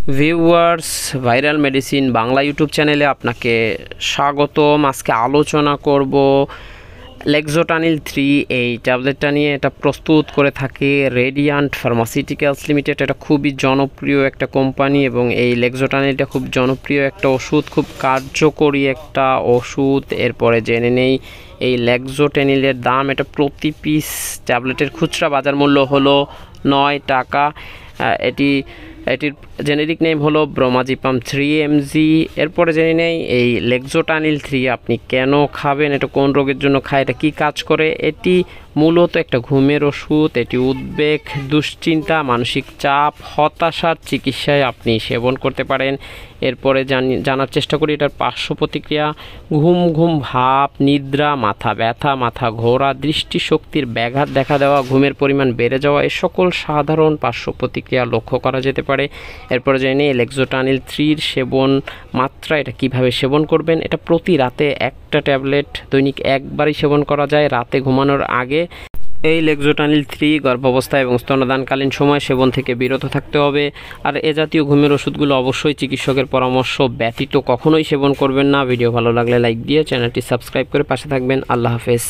Viewers, viral medicine Bangla YouTube চ্যানেলে আপনাকে স্বাগতম। আজকে আলোচনা করব লেক্সোটানিল 3 এই ট্যাবলেটটা নিয়ে। এটা প্রস্তুত করে থাকে রেডিয়ান্ট ফার্মাসিউটিক্যালস লিমিটেড। এটা খুবই জনপ্রিয় একটা কোম্পানি এবং এই লেক্সোটানিলটা খুব জনপ্রিয় একটা ওষুধ, খুব কার্যকরী একটা ওষুধ। এরপরে জেনে নেই এই লেক্সোটানিলের দাম। এটা প্রতি পিস ট্যাবলেটের খুচরা বাজার মূল্য হলো 9 টাকা। এটির জেনেরিক নেম হলো ব্রোমাজিপাম 3mg। এরপরে জেনে নেই এই লেক্সোটানিল 3 আপনি কেন খাবেন, এটা কোন রোগের জন্য খায়, এটা কী কাজ করে। এটি মূলত একটা ঘুমের ওষুধ। এটি উদ্বেগ, দুশ্চিন্তা, মানসিক চাপ, হতাশার চিকিৎসায় আপনি সেবন করতে পারেন। এরপরে জানার চেষ্টা করি এটার পার্শ্ব প্রতিক্রিয়া। ঘুম ভাব, নিদ্রা, মাথা ব্যথা, মাথা ঘোরা, দৃষ্টিশক্তির ব্যাঘাত দেখা দেওয়া, ঘুমের পরিমাণ বেড়ে যাওয়া, এই সকল সাধারণ পার্শ্ব প্রতিক্রিয়া লক্ষ্য করা যেতে পারে। এরপরে জেনে লেক্সোটানিল 3 সেবন মাত্রা, এটা কিভাবে সেবন করবেন। এটা প্রতি রাতে একটা ট্যাবলেট দৈনিক একবারই সেবন করা যায়, রাতে ঘুমানোর আগে। এই লেক্সোটানিল 3 গর্ভাবস্থা এবং স্তন্যদানকালীন সময় সেবন থেকে বিরত থাকতে হবে। আর এ জাতীয় ঘুমের ওষুধগুলো অবশ্যই চিকিৎসকের পরামর্শ ব্যতীত কখনোই সেবন করবেন না। ভিডিও ভালো লাগলে লাইক দিয়ে চ্যানেলটি সাবস্ক্রাইব করে পাশে থাকবেন। আল্লাহ হাফেজ।